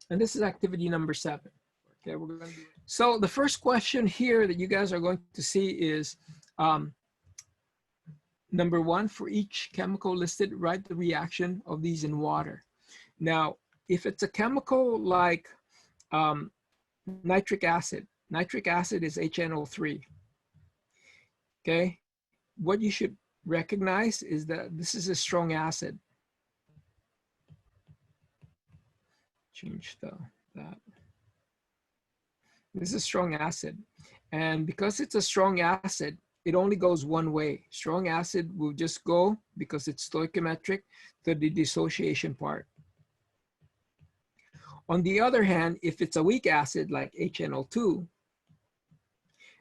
And this is activity number 7. Okay, we're going to do it. So the first question here that you guys are going to see is number 1, for each chemical listed, write the reaction of these in water. Now, if it's a chemical like nitric acid is HNO3. Okay, what you should recognize is that this is a strong acid. Change that. This is a strong acid. And because it's a strong acid, it only goes one way. Strong acid will just go, because it's stoichiometric, to the dissociation part. On the other hand, if it's a weak acid like HNO2,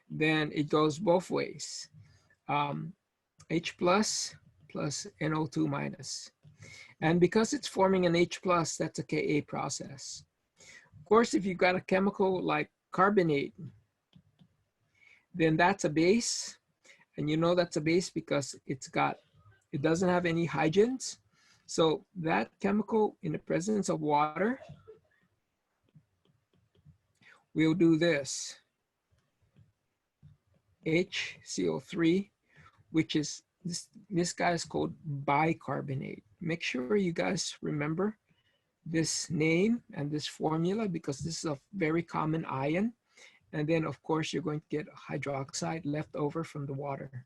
then it goes both ways. H plus NO2 minus. And because it's forming an H plus, that's a Ka process. Of course, if you've got a chemical like carbonate, then that's a base. And you know that's a base because it doesn't have any hydrogens. So that chemical in the presence of water will do this. HCO3, which is, this guy is called bicarbonate. Make sure you guys remember this name and this formula, because this is a very common ion. And then of course you're going to get hydroxide left over from the water.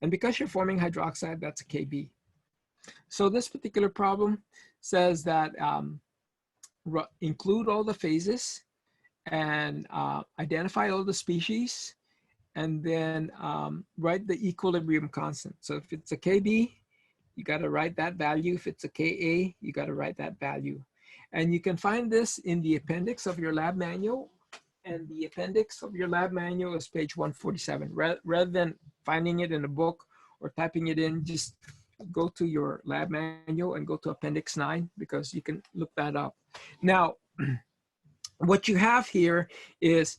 And because you're forming hydroxide, that's a Kb. So this particular problem says that include all the phases and identify all the species, and then write the equilibrium constant. So if it's a Kb, you got to write that value. If it's a Ka, you got to write that value. And you can find this in the appendix of your lab manual. And the appendix of your lab manual is page 147. Rather than finding it in a book or typing it in, just go to your lab manual and go to appendix 9, because you can look that up. Now, what you have here is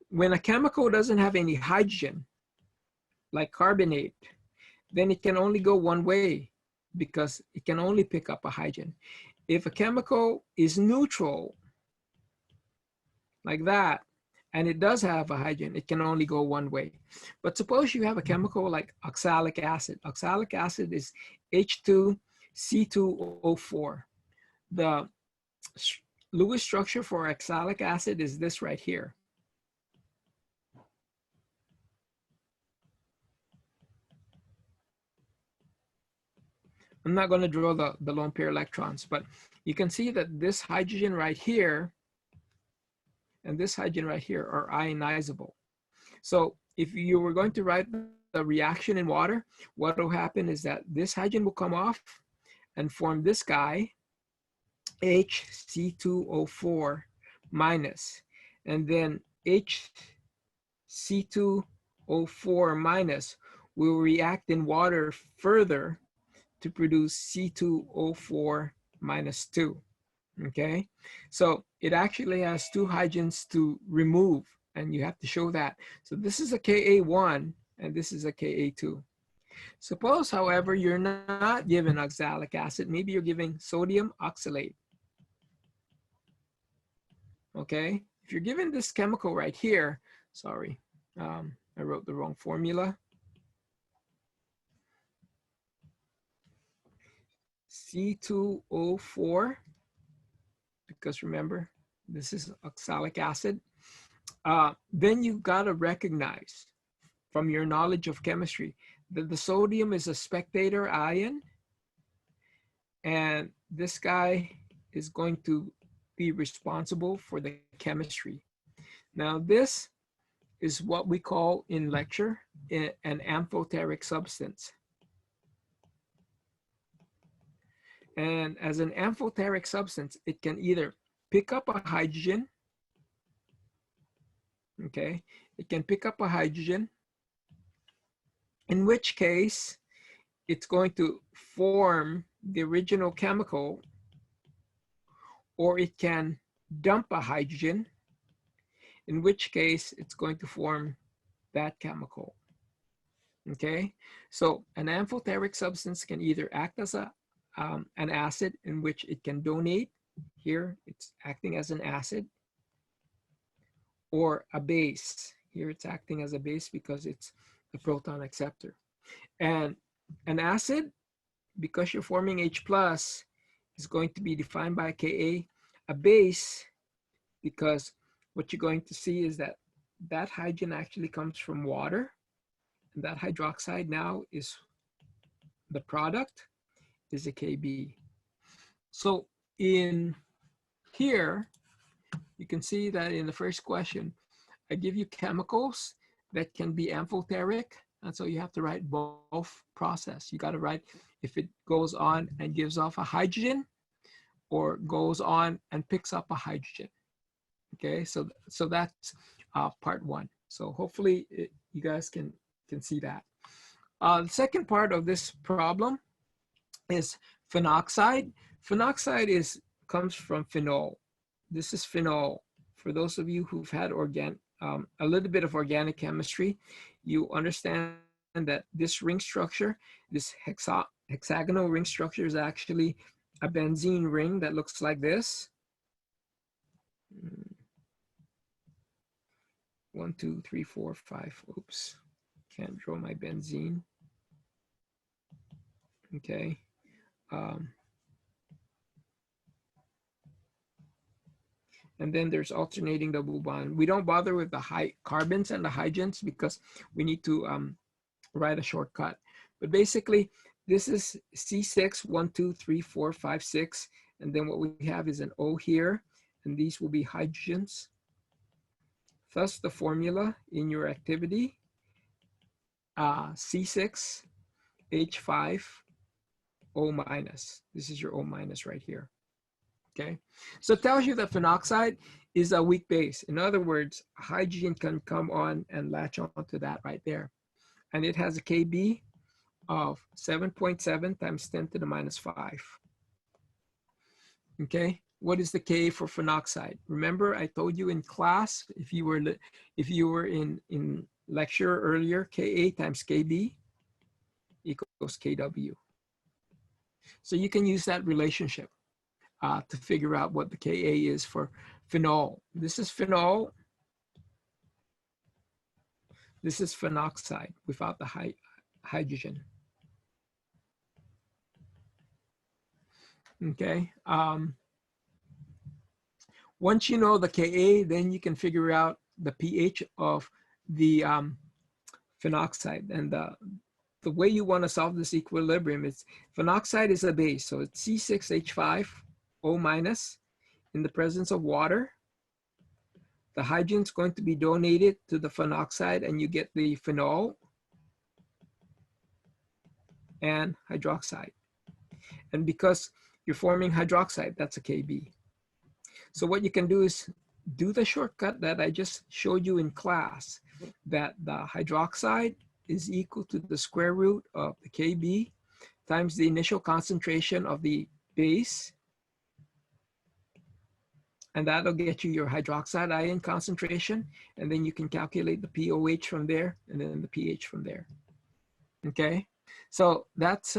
when a chemical doesn't have any hydrogen, like carbonate, then it can only go one way, because it can only pick up a hydrogen. If a chemical is neutral, like that, and it does have a hydrogen, it can only go one way. But suppose you have a chemical like oxalic acid. Oxalic acid is H2C2O4. The Lewis structure for oxalic acid is this right here. I'm not going to draw the lone pair electrons, but you can see that this hydrogen right here and this hydrogen right here are ionizable. So if you were going to write the reaction in water, what will happen is that this hydrogen will come off and form this guy, HC2O4 minus, and then HC2O4 minus will react in water further to produce C2O4 minus 2. Okay, so it actually has 2 hydrogens to remove, and you have to show that. So this is a Ka1 and this is a Ka2. Suppose, however, you're not given oxalic acid, maybe you're giving sodium oxalate. Okay, if you're given this chemical right here, sorry, I wrote the wrong formula. C2O4, because remember, this is oxalic acid. Then you've got to recognize from your knowledge of chemistry that the sodium is a spectator ion, and this guy is going to be responsible for the chemistry. Now this is what we call in lecture an amphoteric substance. And as an amphoteric substance, it can either pick up a hydrogen, okay? It can pick up a hydrogen, in which case it's going to form the original chemical, or it can dump a hydrogen, in which case it's going to form that chemical, okay? So an amphoteric substance can either act as an acid, in which it can donate Here, it's acting as an acid, or a base. Here, it's acting as a base because it's the proton acceptor. And an acid, because you're forming H plus, is going to be defined by Ka. A base, because what you're going to see is that that hydrogen actually comes from water, and that hydroxide now is the product is a Kb. So in here, you can see that in the first question, I give you chemicals that can be amphoteric. And so you have to write both process. You got to write if it goes on and gives off a hydrogen or goes on and picks up a hydrogen. Okay, so that's part one. So hopefully you guys can see that. The second part of this problem is phenoxide. Phenoxide comes from phenol. This is phenol. For those of you who've had a little bit of organic chemistry, you understand that this ring structure, this hexagonal ring structure, is actually a benzene ring that looks like this. 1, 2, 3, 4, 5. Oops, can't draw my benzene. Okay. And then there's alternating double bond. We don't bother with the high carbons and the hydrogens because we need to write a shortcut. But basically, this is C6, 1, 2, 3, 4, 5, 6. And then what we have is an O here, and these will be hydrogens. Thus, the formula in your activity, C6, H5, O minus. This is your O minus right here. Okay, so it tells you that phenoxide is a weak base. In other words, hydrogen can come on and latch onto that right there. And it has a Kb of 7.7 times 10 to the minus 5. Okay, what is the K for phenoxide? Remember, I told you in class, if you were in lecture earlier, Ka times Kb equals Kw. So you can use that relationship to figure out what the Ka is for phenol. This is phenol. This is phenoxide without the hydrogen. Okay. Once you know the Ka, then you can figure out the pH of the phenoxide. And the way you want to solve this equilibrium is phenoxide is a base. So it's C6H5, O minus, in the presence of water. The hydrogen is going to be donated to the phenoxide, and you get the phenol and hydroxide. And because you're forming hydroxide, that's a Kb. So what you can do is do the shortcut that I just showed you in class, that the hydroxide is equal to the square root of the Kb times the initial concentration of the base. And that'll get you your hydroxide ion concentration. And then you can calculate the pOH from there and then the pH from there. Okay, so that's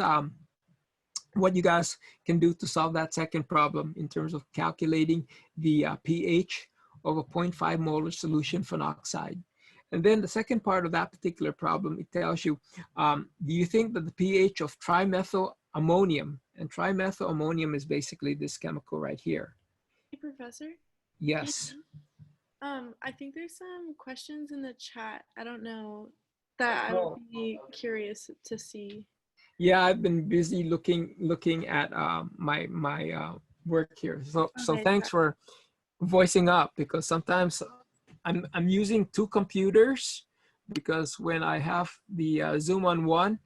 what you guys can do to solve that second problem in terms of calculating the pH of a 0.5 molar solution phenoxide. And then the second part of that particular problem, it tells you, do you think that the pH of trimethyl ammonium, and trimethyl ammonium is basically this chemical right here. Hey, Professor? Yes. I think there's some questions in the chat. I don't know that I would be curious to see. Yeah, I've been busy looking at my work here. So thanks for voicing up, because sometimes I'm using two computers, because when I have the Zoom on one,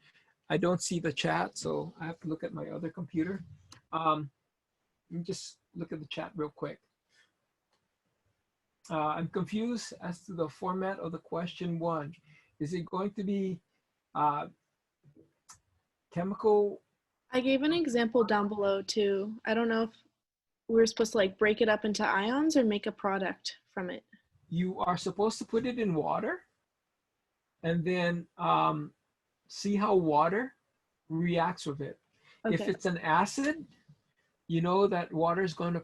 I don't see the chat, so I have to look at my other computer. Let me just look at the chat real quick. I'm confused as to the format of the question one. Is it going to be chemical? I gave an example down below too. I don't know if we're supposed to like break it up into ions or make a product from it. You are supposed to put it in water and then see how water reacts with it. Okay. If it's an acid, you know that water is going to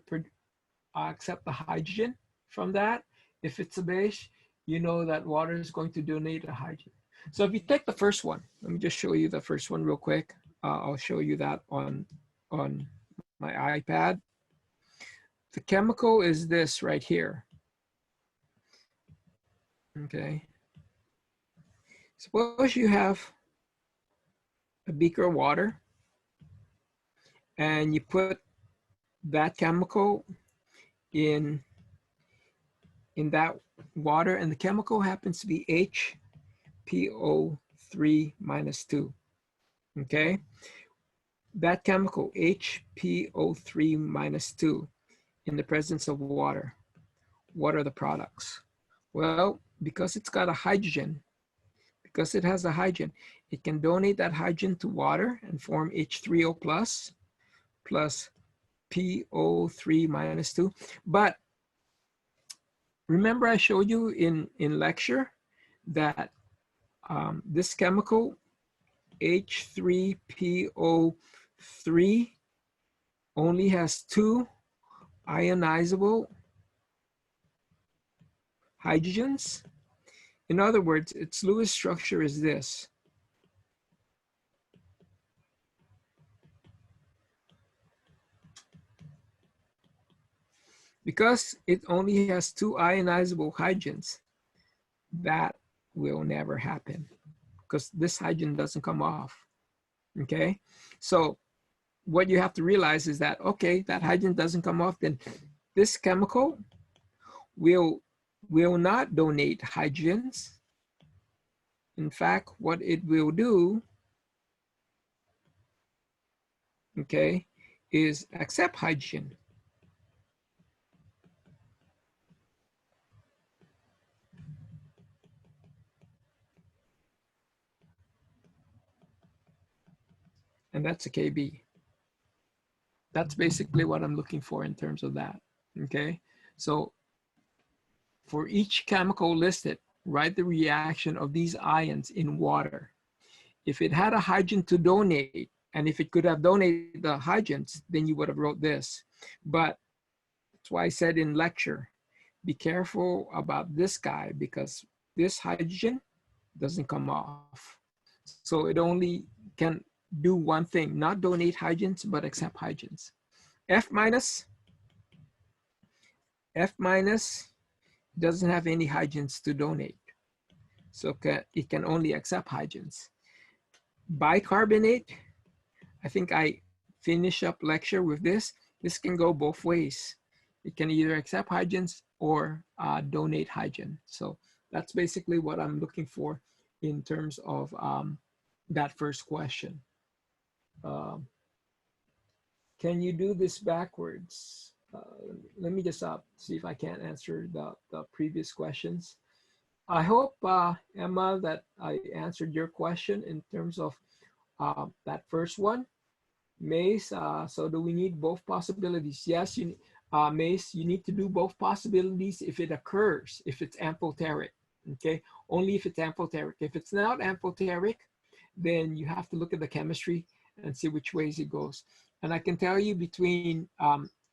accept the hydrogen from that. If it's a base, you know that water is going to donate a hydrogen. So if you take the first one, let me just show you the first one real quick. I'll show you that on my iPad. The chemical is this right here. Okay. Suppose you have a beaker of water and you put that chemical in that water, and the chemical happens to be HPO3 minus 2. Okay. That chemical HPO3 minus 2 in the presence of water, what are the products? Well, because it's got a hydrogen, because it has a hydrogen, it can donate that hydrogen to water and form H3O plus PO3 minus 2. But remember I showed you in lecture that this chemical H3PO3 only has 2 ionizable hydrogens. In other words, its Lewis structure is this. Because it only has 2 ionizable hydrogens, that will never happen because this hydrogen doesn't come off. Okay, so what you have to realize is that, okay, that hydrogen doesn't come off, then this chemical will not donate hydrogens. In fact, what it will do, okay, is accept hydrogen. And that's a KB. That's basically what I'm looking for in terms of that, okay? So for each chemical listed, write the reaction of these ions in water. If it had a hydrogen to donate, and if it could have donated the hydrogens, then you would have wrote this. But that's why I said in lecture, be careful about this guy because this hydrogen doesn't come off. So it only can do one thing, not donate hydrogens, but accept hydrogens. F minus doesn't have any hydrogens to donate. So it can only accept hydrogens. Bicarbonate, I think I finish up lecture with this. This can go both ways. It can either accept hydrogens or donate hydrogen. So that's basically what I'm looking for in terms of that first question. Can you do this backwards? Let me just see if I can answer the previous questions. I hope, Emma, that I answered your question in terms of that first one. Mace, so do we need both possibilities? Yes, Mace, you need to do both possibilities if it occurs, if it's amphoteric, okay? Only if it's amphoteric. If it's not amphoteric, then you have to look at the chemistry and see which ways it goes. And I can tell you between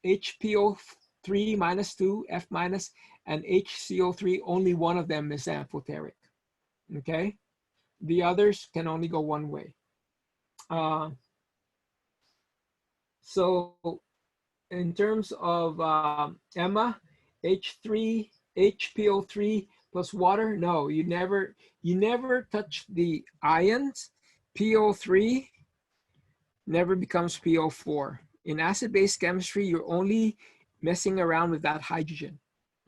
HPO3 minus 2, F minus, and HCO3, only one of them is amphoteric, okay? The others can only go one way. So in terms of Emma, HPO3 plus water, no, you never touch the ions. PO3 never becomes PO4. In acid-base chemistry, you're only messing around with that hydrogen,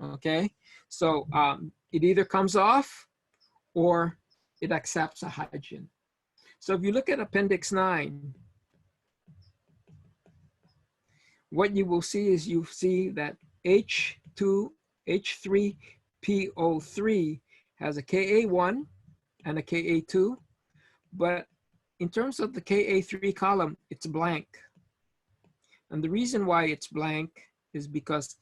okay? So it either comes off or it accepts a hydrogen. So if you look at Appendix 9, what you will see is you see that H3PO3 has a Ka1 and a Ka2, but in terms of the Ka3 column, it's blank. And the reason why it's blank is because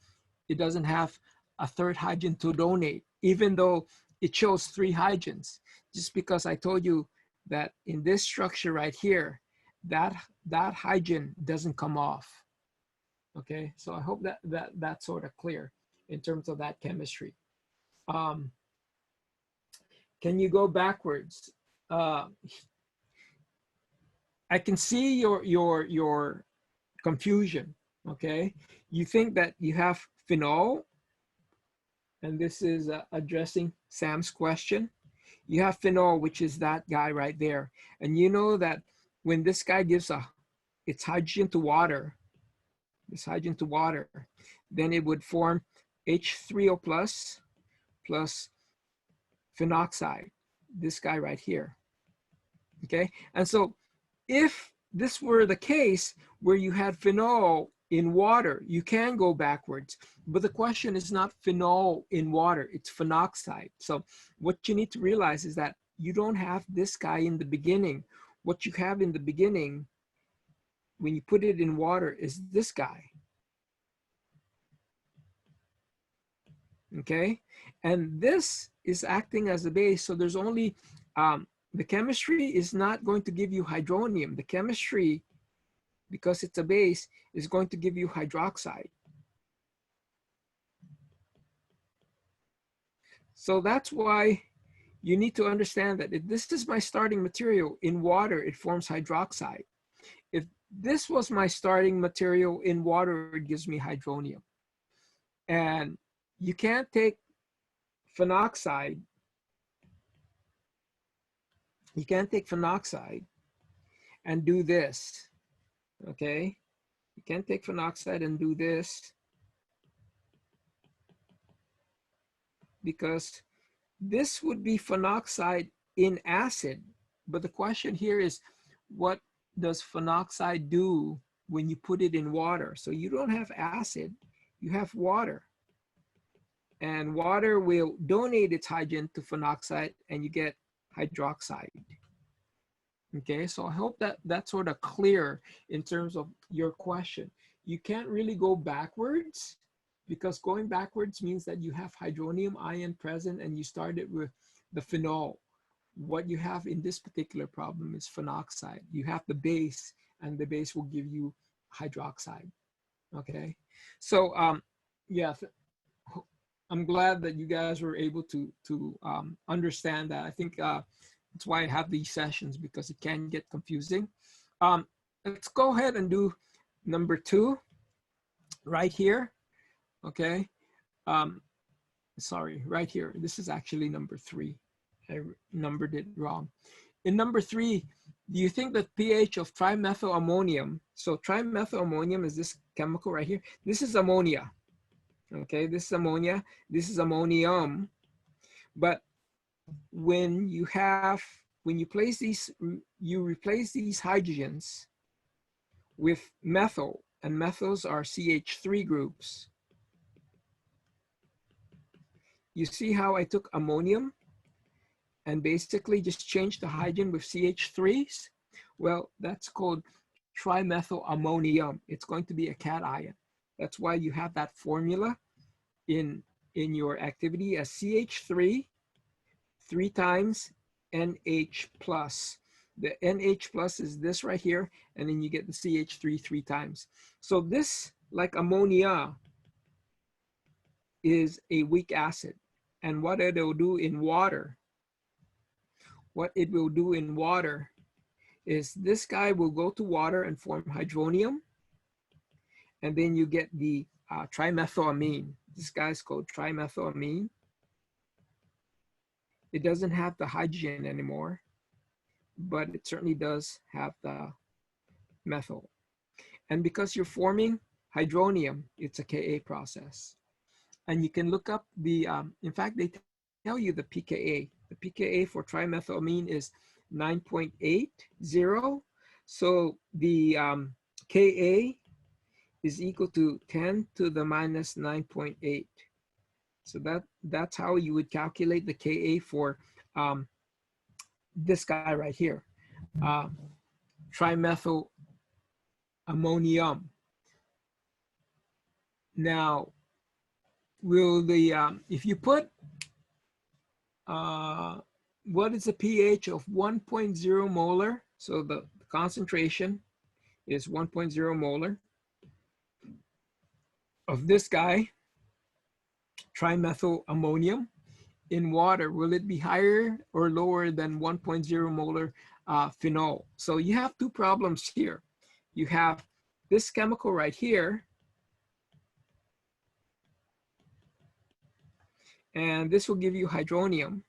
it doesn't have a third hydrogen to donate, even though it shows 3 hydrogens. Just because I told you that in this structure right here, that hydrogen doesn't come off. Okay, so I hope that's sort of clear in terms of that chemistry. Can you go backwards? I can see your confusion. Okay, you think that you have phenol, and this is addressing Sam's question. You have phenol, which is that guy right there, and you know that when this guy gives its hydrogen to water, then it would form H3O plus phenoxide, this guy right here. Okay, and so if this were the case where you had phenol in water, you can go backwards. But the question is not phenol in water, it's phenoxide. So what you need to realize is that you don't have this guy in the beginning. What you have in the beginning, when you put it in water, is this guy. Okay, and this is acting as a base. So there's only, the chemistry is not going to give you hydronium. The chemistry, because it's a base, is going to give you hydroxide. So that's why you need to understand that if this is my starting material in water, it forms hydroxide. If this was my starting material in water, it gives me hydronium. And you can't take phenoxide. You can't take phenoxide and do this, okay? You can't take phenoxide and do this because this would be phenoxide in acid. But the question here is, what does phenoxide do when you put it in water? So you don't have acid, you have water. And water will donate its hydrogen to phenoxide and you get hydroxide. Okay, so I hope that that's sort of clear in terms of your question. You can't really go backwards because going backwards means that you have hydronium ion present and you started with the phenol. What you have in this particular problem is phenoxide. You have the base and the base will give you hydroxide. Okay, so yeah, I'm glad that you guys were able to understand that. I think that's why I have these sessions, because it can get confusing. Let's go ahead and do number 2 right here. Okay. Sorry, right here. This is actually number 3. I numbered it wrong. In number 3, do you think that pH of trimethylammonium, so trimethylammonium is this chemical right here. This is ammonia. Okay, this is ammonia. This is ammonium. But when you place these, you replace these hydrogens with methyl, and methyls are CH3 groups. You see how I took ammonium and basically just changed the hydrogen with CH3s? Well, that's called trimethylammonium. It's going to be a cation. That's why you have that formula in your activity as CH3 3 times NH plus. The NH plus is this right here, and then you get the CH3 3 times. So this, like ammonia, is a weak acid. And what it will do in water, is this guy will go to water and form hydronium, and then you get the trimethylamine. This guy's called trimethylamine. It doesn't have the hydrogen anymore, but it certainly does have the methyl. And because you're forming hydronium, it's a Ka process. And you can look up the, in fact, they tell you the pKa. The pKa for trimethylamine is 9.80. So the Ka is equal to 10 to the minus 9.8. So that's how you would calculate the Ka for this guy right here, trimethylammonium. Now, will the if you put what is the pH of 1.0 molar? So the concentration is 1.0 molar. of this guy, trimethyl ammonium, in water, will it be higher or lower than 1.0 molar phenol? So you have two problems here. You have this chemical right here, and this will give you hydronium.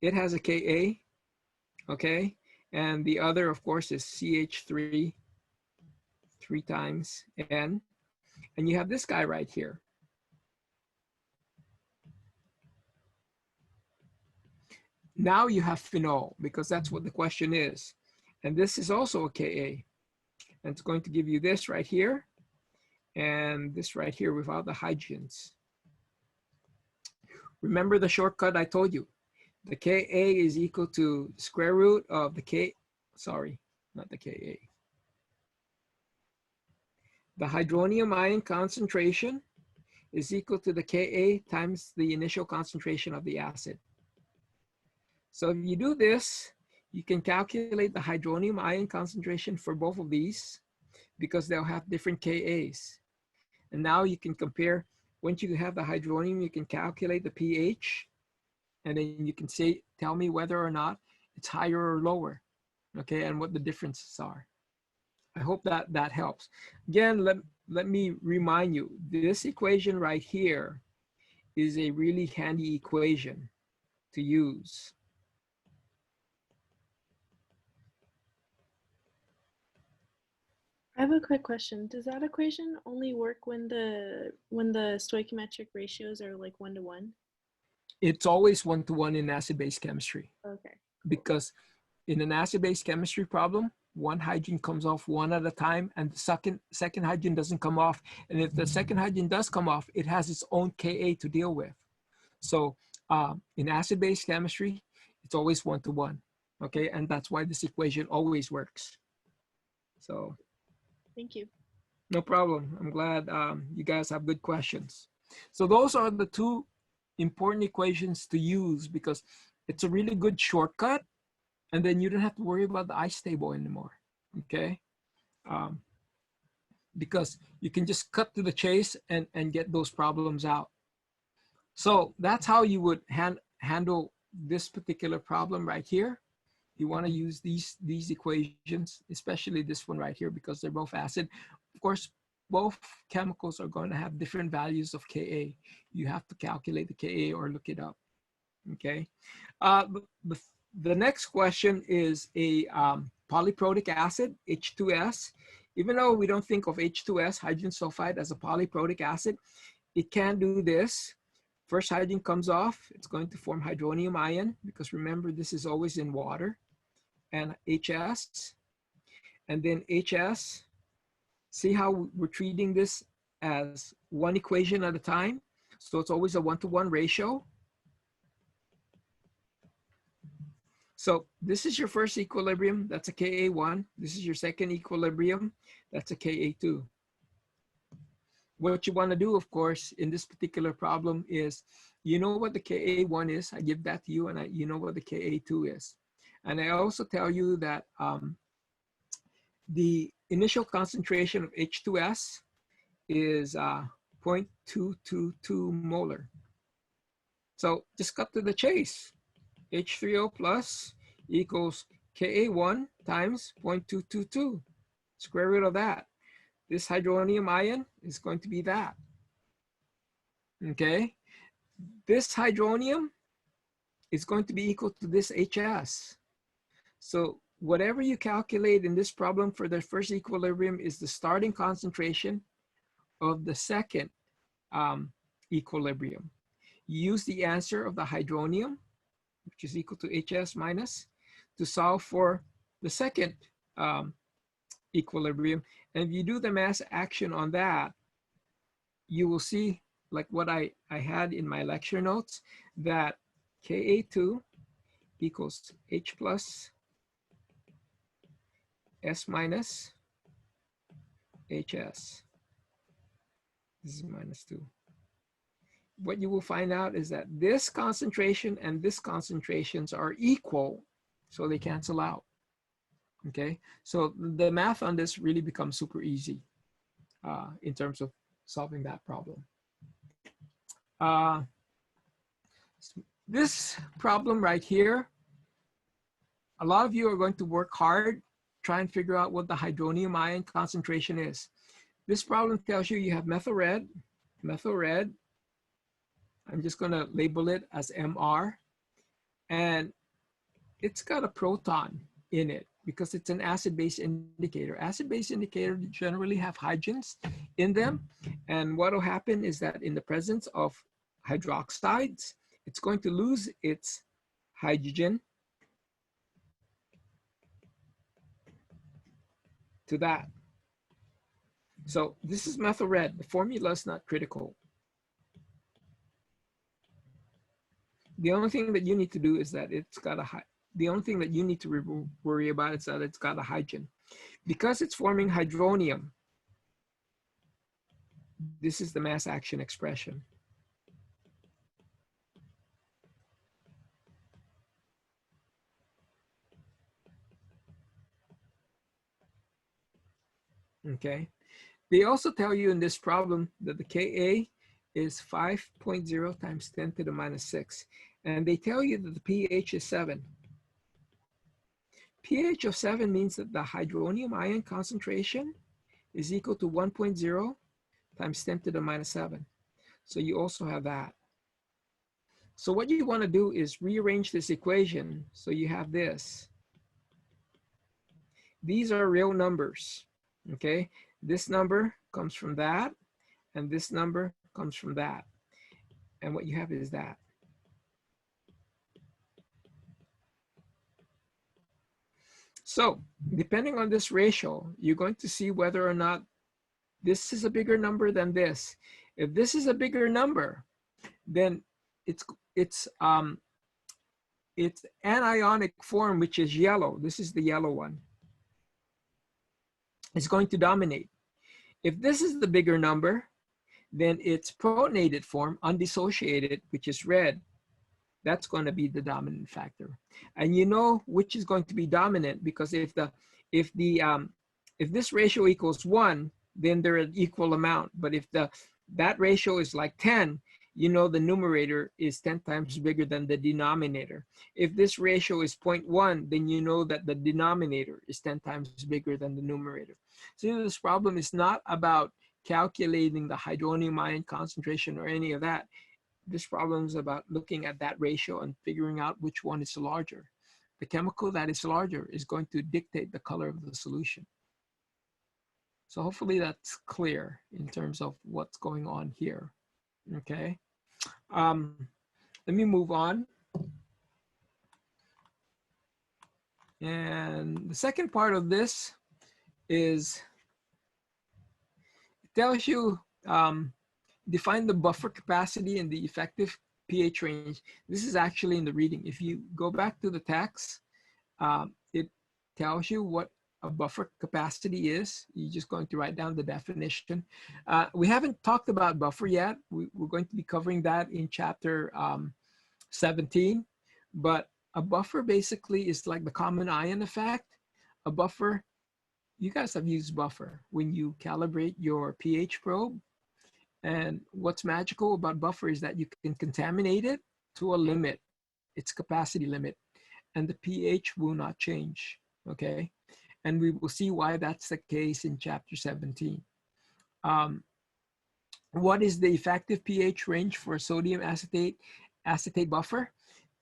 It has a Ka, okay? And the other, of course, is CH3, 3 times N. And you have this guy right here. Now you have phenol, because that's what the question is. And this is also a Ka. And it's going to give you this right here, and this right here without the hydrogens. Remember the shortcut I told you. The Ka is equal to the square root of the K, sorry, not the Ka. The hydronium ion concentration is equal to the Ka times the initial concentration of the acid. So if you do this, you can calculate the hydronium ion concentration for both of these because they'll have different Kas. And now you can compare, once you have the hydronium, you can calculate the pH, and then you can say, tell me whether or not it's higher or lower, okay, and what the differences are. I hope that that helps. Again, let me remind you, this equation right here is a really handy equation to use. I have a quick question. Does that equation only work when the stoichiometric ratios are like 1-to-1? It's always 1-to-1 in acid-base chemistry. Okay. Because in an acid-base chemistry problem, one hydrogen comes off one at a time, and the second hydrogen doesn't come off. And if the second hydrogen does come off, it has its own Ka to deal with. So in acid-base chemistry, it's always 1-to-1, okay? And that's why this equation always works. So Thank you. no problem. I'm glad you guys have good questions. So those are the two important equations to use because it's a really good shortcut, and then you don't have to worry about the ice table anymore, okay? Because you can just cut to the chase and get those problems out. So that's how you would handle this particular problem right here. You want to use these equations, especially this one right here, because they're both acid. Of course, both chemicals are going to have different values of Ka. You have to calculate the Ka or look it up, okay? The next question is a polyprotic acid, H2S. Even though we don't think of H2S, hydrogen sulfide, as a polyprotic acid, it can do this. First hydrogen comes off, it's going to form hydronium ion, because remember, this is always in water, and HS, and then HS. See how we're treating this as one equation at a time? So it's always a 1-to-1 ratio. So this is your first equilibrium, that's a Ka1. This is your second equilibrium, that's a Ka2. What you want to do, of course, in this particular problem is, you know what the Ka1 is, I give that to you, and you know what the Ka2 is. And I also tell you that the initial concentration of H2S is 0.222 molar. So just cut to the chase. H3O plus equals Ka1 times 0.222. Square root of that. This hydronium ion is going to be that. Okay? This hydronium is going to be equal to this HS. So whatever you calculate in this problem for the first equilibrium is the starting concentration of the second equilibrium. You use the answer of the hydronium, which is equal to HS minus, to solve for the second equilibrium. And if you do the mass action on that, you will see, like what I had in my lecture notes, that Ka2 equals H plus S minus HS. This is minus 2. What you will find out is that this concentration and this concentrations are equal, so they cancel out. Okay, so the math on this really becomes super easy in terms of solving that problem. This problem right here, a lot of you are going to work hard, try and figure out what the hydronium ion concentration is. This problem tells you have methyl red. I'm just going to label it as MR. And it's got a proton in it because it's an acid-base indicator. Acid-base indicators generally have hydrogens in them. And what will happen is that in the presence of hydroxides, it's going to lose its hydrogen to that. So this is methyl red. The formula is not critical. The only thing that you need to do is that it's got a the only thing that you need to worry about is that it's got a hydrogen. Because it's forming hydronium, this is the mass action expression. Okay. They also tell you in this problem that the Ka is 5.0 times 10 to the minus 6. And they tell you that the pH is 7. pH of 7 means that the hydronium ion concentration is equal to 1.0 times 10 to the minus 7. So you also have that. So what you want to do is rearrange this equation. So you have this. These are real numbers, okay? This number comes from that, and this number comes from that. And what you have is that. So depending on this ratio, you're going to see whether or not this is a bigger number than this. If this is a bigger number, then it's anionic form, which is yellow. This is the yellow one. It's going to dominate. If this is the bigger number, then its protonated form, undissociated, which is red, that's going to be the dominant factor. And you know which is going to be dominant because if this ratio equals 1, then they're an equal amount. But if that ratio is like 10, you know the numerator is 10 times bigger than the denominator. If this ratio is 0.1, then you know that the denominator is 10 times bigger than the numerator. So this problem is not about calculating the hydronium ion concentration or any of that. This problem is about looking at that ratio and figuring out which one is larger. The chemical that is larger is going to dictate the color of the solution. So hopefully that's clear in terms of what's going on here. Okay. Let me move on. And the second part of this is it tells you define the buffer capacity and the effective pH range. This is actually in the reading. If you go back to the text, it tells you what a buffer capacity is. You're just going to write down the definition. We haven't talked about buffer yet. We're going to be covering that in chapter 17. But a buffer basically is like the common ion effect. A buffer, you guys have used buffer when you calibrate your pH probe. And what's magical about buffer is that you can contaminate it to a limit, its capacity limit, and the pH will not change, okay? And we will see why that's the case in chapter 17. What is the effective pH range for sodium acetate buffer?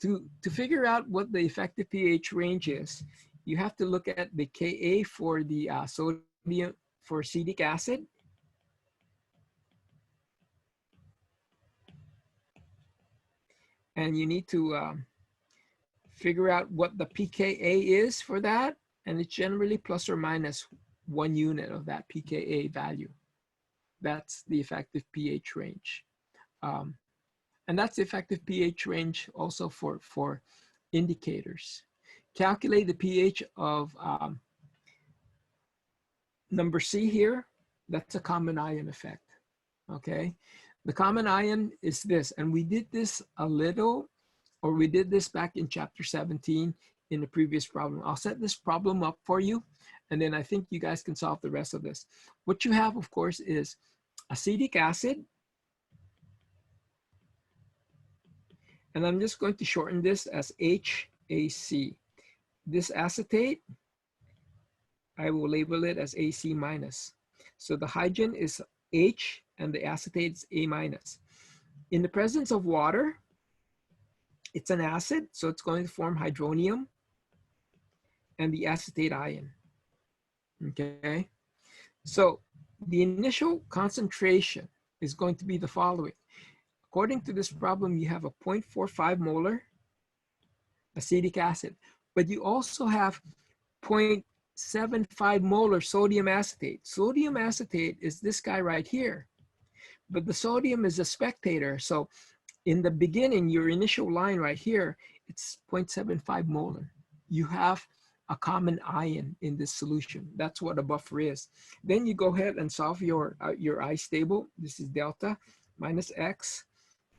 To figure out what the effective pH range is, you have to look at the Ka for the sodium, for acetic acid. And you need to figure out what the pKa is for that. And it's generally plus or minus 1 unit of that pKa value. That's the effective pH range. And that's the effective pH range also for indicators. Calculate the pH of number C here. That's a common ion effect, okay? The common ion is this, and we did this a little, or we did this back in chapter 17 in the previous problem. I'll set this problem up for you, and then I think you guys can solve the rest of this. What you have, of course, is acetic acid, and I'm just going to shorten this as HAC. This acetate, I will label it as AC minus. So the hydrogen is H and the acetate is A minus. In the presence of water, it's an acid, so it's going to form hydronium and the acetate ion. Okay, so the initial concentration is going to be the following. According to this problem, you have a 0.45 molar acetic acid, but you also have 0.75 molar sodium acetate. Sodium acetate is this guy right here, but the sodium is a spectator. So in the beginning, your initial line right here, it's 0.75 molar. You have a common ion in this solution. That's what a buffer is. Then you go ahead and solve your ice table. This is delta minus x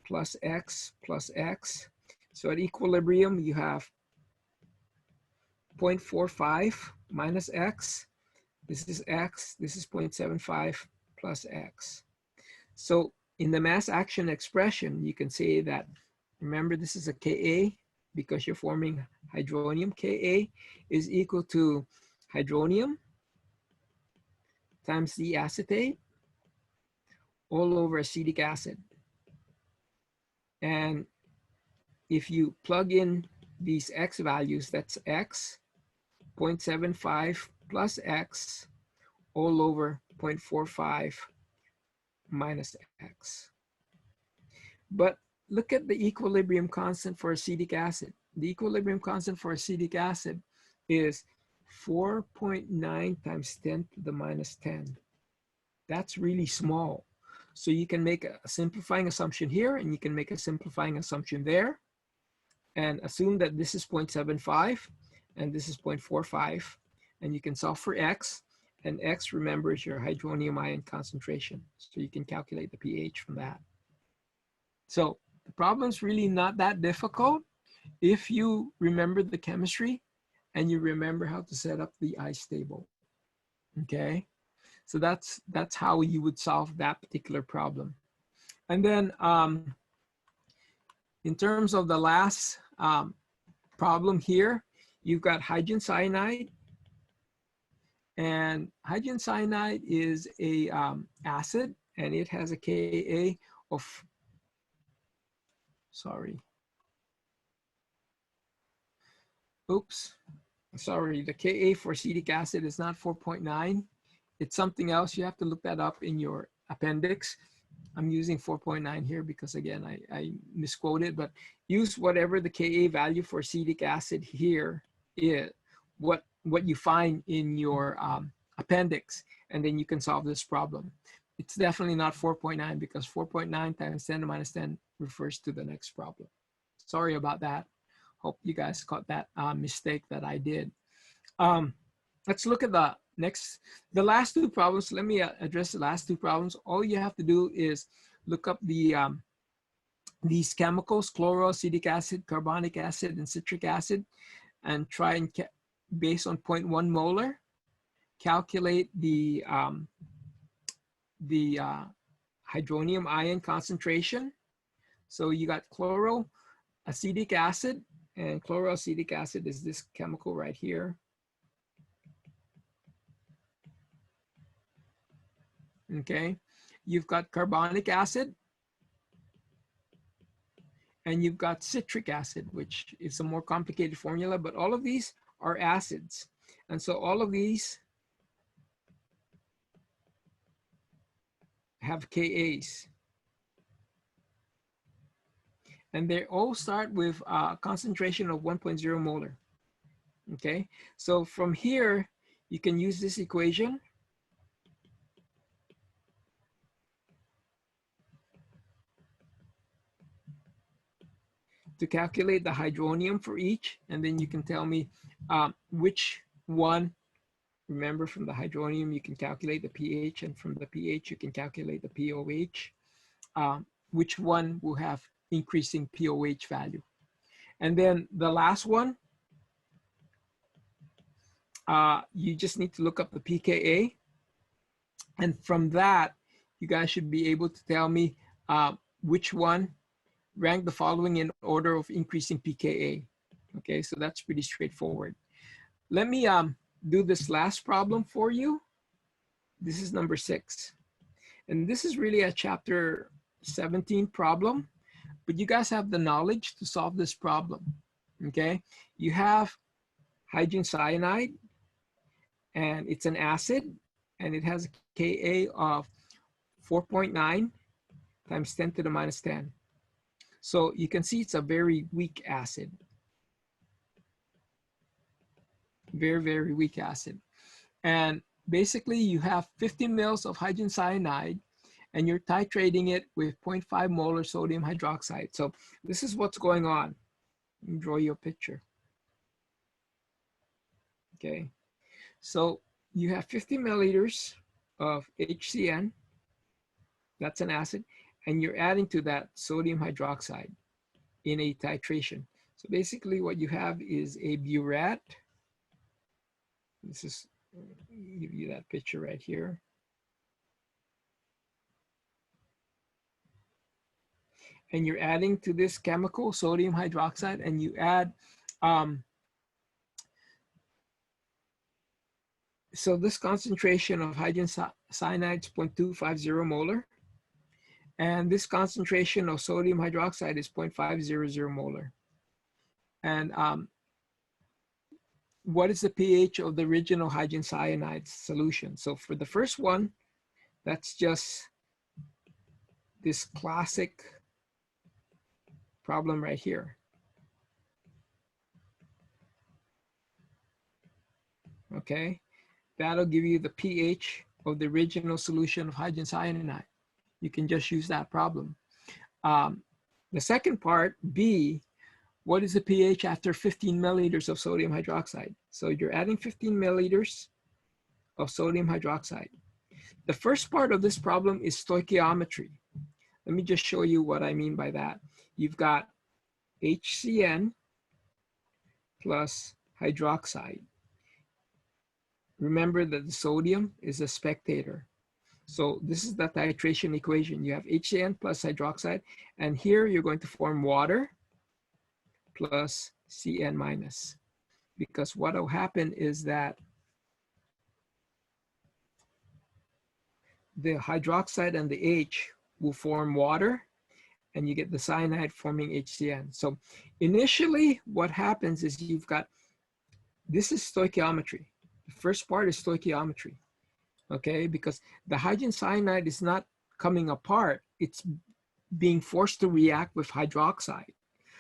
plus x plus x. So at equilibrium, you have 0.45 minus x. This is x. This is 0.75 plus x. So in the mass action expression, you can say that, remember, this is a Ka because you're forming hydronium. Ka is equal to hydronium times the acetate all over acetic acid. And if you plug in these x values, that's x, 0.75 plus x all over 0.45 minus x. But look at the equilibrium constant for acetic acid. The equilibrium constant for acetic acid is 4.9 times 10 to the minus 10. That's really small. So you can make a simplifying assumption here, and you can make a simplifying assumption there, and assume that this is 0.75 and this is 0.45, and you can solve for x, and x, remember, is your hydronium ion concentration. So you can calculate the pH from that. So the problem's really not that difficult if you remember the chemistry and you remember how to set up the ice table. Okay, so that's how you would solve that particular problem. And then in terms of the last problem here, you've got hydrogen cyanide. And hydrogen cyanide is a acid, and it has a Ka of, the Ka for acetic acid is not 4.9. It's something else. You have to look that up in your appendix. I'm using 4.9 here because, again, I misquoted, but use whatever the Ka value for acetic acid here is, what you find in your appendix, and then you can solve this problem. It's definitely not 4.9 because 4.9 times 10 to minus 10 refers to the next problem. Sorry about that. Hope you guys caught that mistake that I did. Let's look at the last two problems. Let me address the last two problems. All you have to do is look up these chemicals, chloroacetic acid, carbonic acid, and citric acid, and try and, based on 0.1 molar, calculate the hydronium ion concentration. So you got chloroacetic acid, and chloroacetic acid is this chemical right here. Okay, you've got carbonic acid, and you've got citric acid, which is a more complicated formula, but all of these are acids. And so all of these have Kas. And they all start with a concentration of 1.0 molar. Okay, so from here, you can use this equation to calculate the hydronium for each, and then you can tell me which one. Remember, from the hydronium, you can calculate the pH, and from the pH, you can calculate the pOH. Which one will have increasing pOH value? And then the last one, you just need to look up the pKa, and from that, you guys should be able to tell me which one rank the following in order of increasing pKa. Okay, so that's pretty straightforward. Let me do this last problem for you. This is number 6. And this is really a chapter 17 problem, but you guys have the knowledge to solve this problem. Okay, you have hydrogen cyanide, and it's an acid, and it has a Ka of 4.9 times 10 to the minus 10. So you can see it's a very weak acid. Very, very weak acid. And basically you have 50 mils of hydrogen cyanide, and you're titrating it with 0.5 molar sodium hydroxide. So this is what's going on. Let me draw you a picture. Okay, so you have 50 milliliters of HCN, that's an acid, and you're adding to that sodium hydroxide in a titration. So basically what you have is a burette. This is, give you that picture right here. And you're adding to this chemical sodium hydroxide, and you add, so this concentration of hydrogen cyanide is 0.250 molar. And this concentration of sodium hydroxide is 0.500 molar. And what is the pH of the original hydrogen cyanide solution? So for the first one, that's just this classic problem right here. Okay, that'll give you the pH of the original solution of hydrogen cyanide. You can just use that problem. The second part, B, what is the pH after 15 milliliters of sodium hydroxide? So you're adding 15 milliliters of sodium hydroxide. The first part of this problem is stoichiometry. Let me just show you what I mean by that. You've got HCN plus hydroxide. Remember that the sodium is a spectator. So this is the titration equation. You have HCN plus hydroxide, and here you're going to form water plus Cn minus. Because what will happen is that the hydroxide and the H will form water, and you get the cyanide forming HCN. So initially what happens is you've got, this is stoichiometry. The first part is stoichiometry, okay? Because the hydrogen cyanide is not coming apart, it's being forced to react with hydroxide.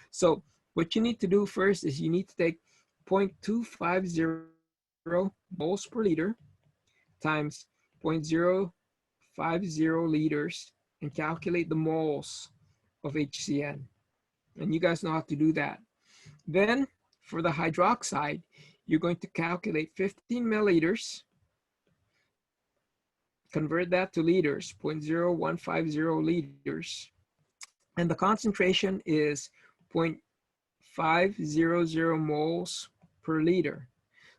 So what you need to do first is you need to take 0.250 moles per liter times 0.050 liters and calculate the moles of HCN. And you guys know how to do that. Then for the hydroxide, you're going to calculate 15 milliliters, convert that to liters, 0.0150 liters. And the concentration is 0.500 moles per liter.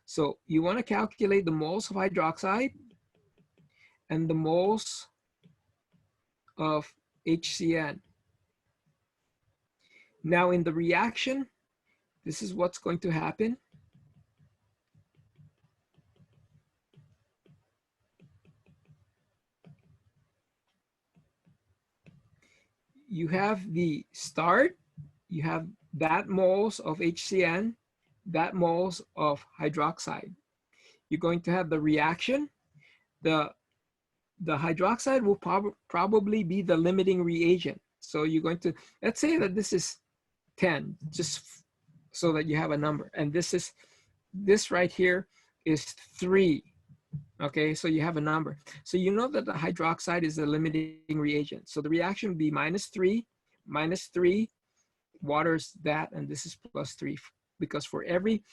So you want to calculate the moles of hydroxide and the moles of HCN. Now in the reaction, this is what's going to happen. You have the start, you have that moles of HCN, that moles of hydroxide. You're going to have the reaction. The hydroxide will probably be the limiting reagent. So you're going to, let's say that this is 10, just so that you have a number. And this right here is 3. Okay, so you have a number. So you know that the hydroxide is the limiting reagent. So the reaction would be -3, -3, water's that, and this is +3. Because for every,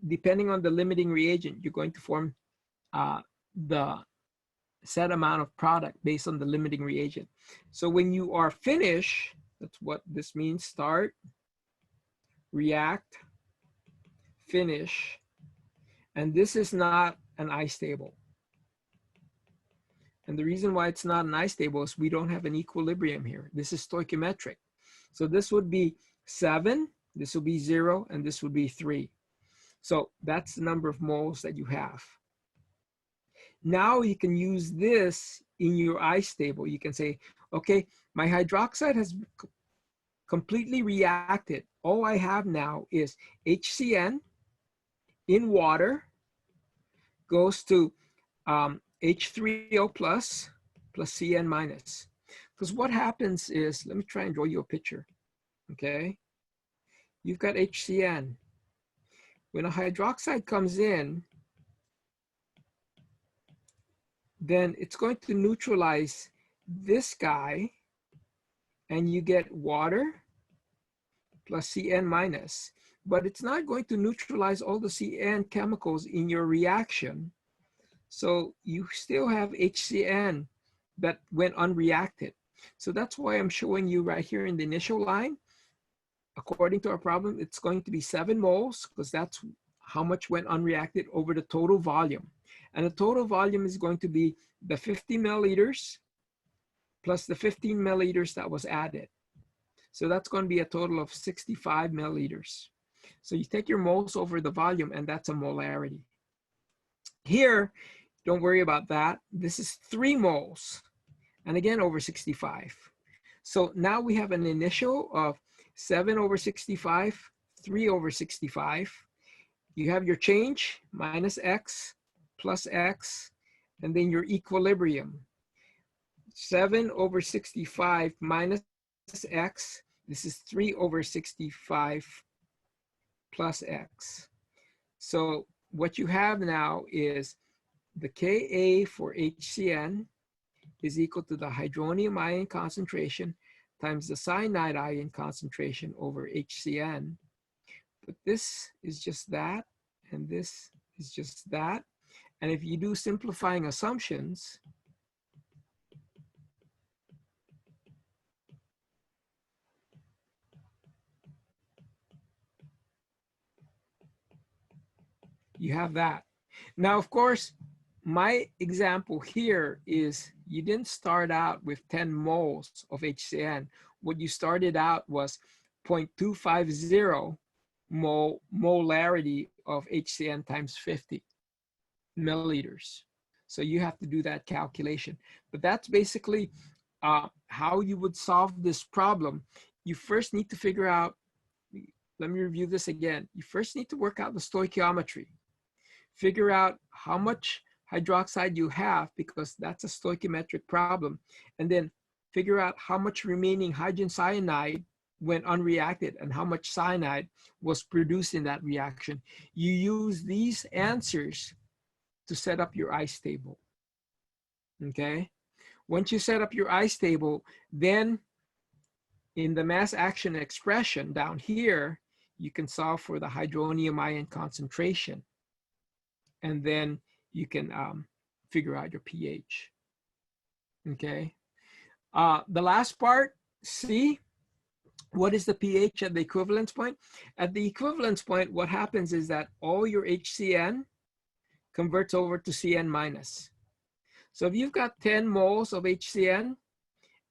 depending on the limiting reagent, you're going to form the set amount of product based on the limiting reagent. So when you are finished, that's what this means, start, react, finish, and this is not an ice table. And the reason why it's not an istable is we don't have an equilibrium here. This is stoichiometric. So this would be 7, this would be 0, and this would be 3. So that's the number of moles that you have. Now you can use this in your istable. You can say, okay, my hydroxide has completely reacted. All I have now is HCN in water goes to H3O plus CN minus. Because what happens is, let me try and draw you a picture, okay? You've got HCN. When a hydroxide comes in, then it's going to neutralize this guy, and you get water plus CN minus. But it's not going to neutralize all the CN chemicals in your reaction. So you still have HCN that went unreacted. So that's why I'm showing you right here in the initial line. According to our problem, it's going to be 7 moles because that's how much went unreacted over the total volume. And the total volume is going to be the 50 milliliters plus the 15 milliliters that was added. So that's going to be a total of 65 milliliters. So you take your moles over the volume, and that's a molarity. Here, don't worry about that. This is 3 moles, and again, over 65. So now we have an initial of 7 over 65, 3 over 65. You have your change, minus X, plus X, and then your equilibrium. 7 over 65 minus X, this is 3 over 65 plus X. So what you have now is the Ka for HCN is equal to the hydronium ion concentration times the cyanide ion concentration over HCN. But this is just that, and this is just that. And if you do simplifying assumptions, you have that. Now, of course, my example here is you didn't start out with 10 moles of HCN. What you started out was 0.250 molarity of HCN times 50 milliliters. So you have to do that calculation. But that's basically how you would solve this problem. You first need to figure out, let me review this again. You first need to work out the stoichiometry. Figure out how much hydroxide you have, because that's a stoichiometric problem. And then figure out how much remaining hydrogen cyanide went unreacted and how much cyanide was produced in that reaction. You use these answers to set up your istable, okay? Once you set up your istable, then in the mass action expression down here, you can solve for the hydronium ion concentration. And then you can figure out your pH, okay? The last part, C, what is the pH at the equivalence point? At the equivalence point, what happens is that all your HCN converts over to CN minus. So if you've got 10 moles of HCN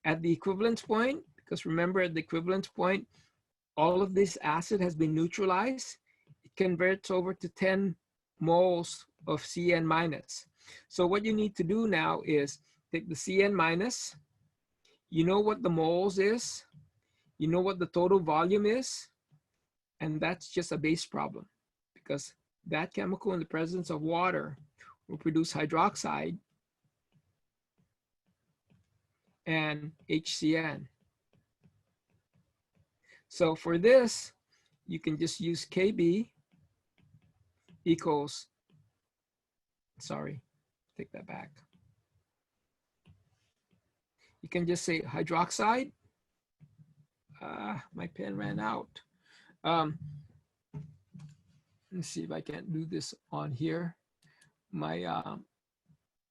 at the equivalence point, because remember at the equivalence point, all of this acid has been neutralized, it converts over to 10 moles of CN minus. So what you need to do now is take the CN minus, you know what the moles is, you know what the total volume is, and that's just a base problem because that chemical in the presence of water will produce hydroxide and HCN. So for this, you can just use Kb equals, sorry, take that back. You can just say hydroxide. My pen ran out. Let's see if I can do this on here. My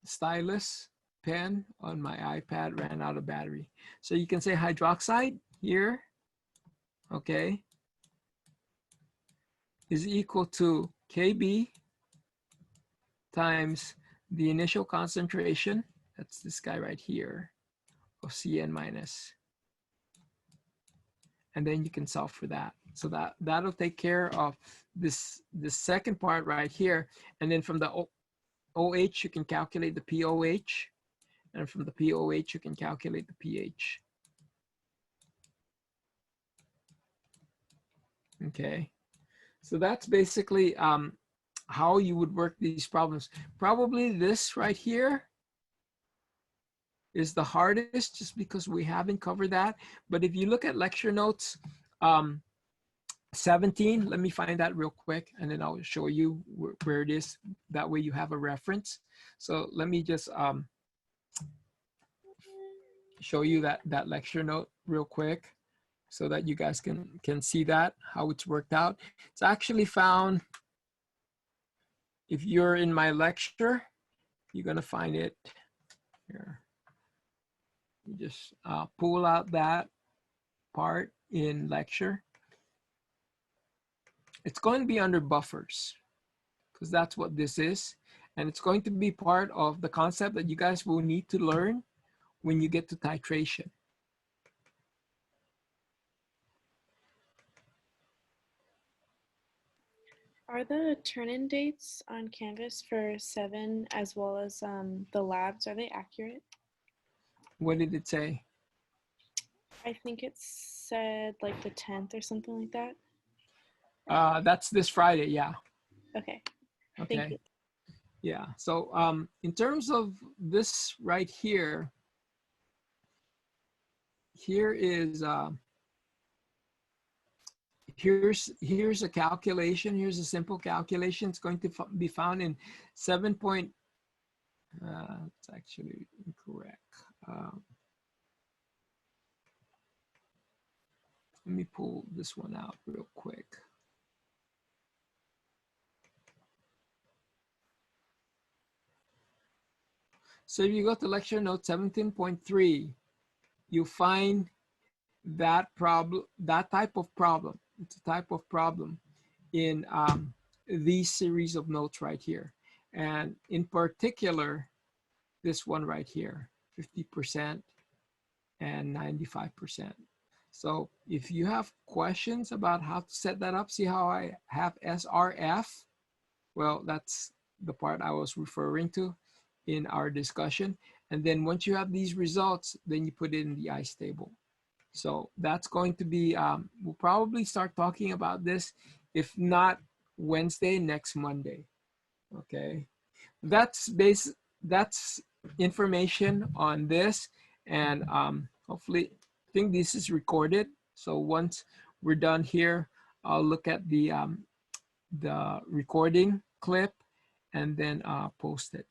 stylus pen on my iPad ran out of battery. So you can say hydroxide here, okay, is equal to Kb times the initial concentration That's this guy right here of Cn minus. And then you can solve for that. So that'll take care of this second part right here. And then from the OH, you can calculate the POH. And from the POH, you can calculate the pH. Okay. So that's basically how you would work these problems. Probably this right here is the hardest just because we haven't covered that. But if you look at lecture notes 17, let me find that real quick and then I'll show you where it is. That way you have a reference. So let me just show you that lecture note real quick so that you guys can see that, how it's worked out. It's actually found, if you're in my lecture, you're gonna find it here. You just pull out that part in lecture. It's going to be under buffers because that's what this is. And it's going to be part of the concept that you guys will need to learn when you get to titration. Are the turn-in dates on Canvas for 7 as well as the labs, are they accurate? What did it say? I think it said like the 10th or something like that. That's this Friday, yeah. Okay. Okay. Thank you. Yeah, so in terms of this right here, here is, here's a calculation. Here's a simple calculation. It's going to be found in 7. It's actually incorrect. Let me pull this one out real quick. So if you go to lecture note 17.3, you find that problem, that type of problem. It's a type of problem in these series of notes right here. And in particular, this one right here, 50% and 95%. So if you have questions about how to set that up, see how I have SRF? Well, that's the part I was referring to in our discussion. And then once you have these results, then you put it in the ICE table. So that's going to be, we'll probably start talking about this, if not Wednesday, next Monday. Okay, that's information on this, and hopefully, I think this is recorded. So once we're done here, I'll look at the recording clip and then post it.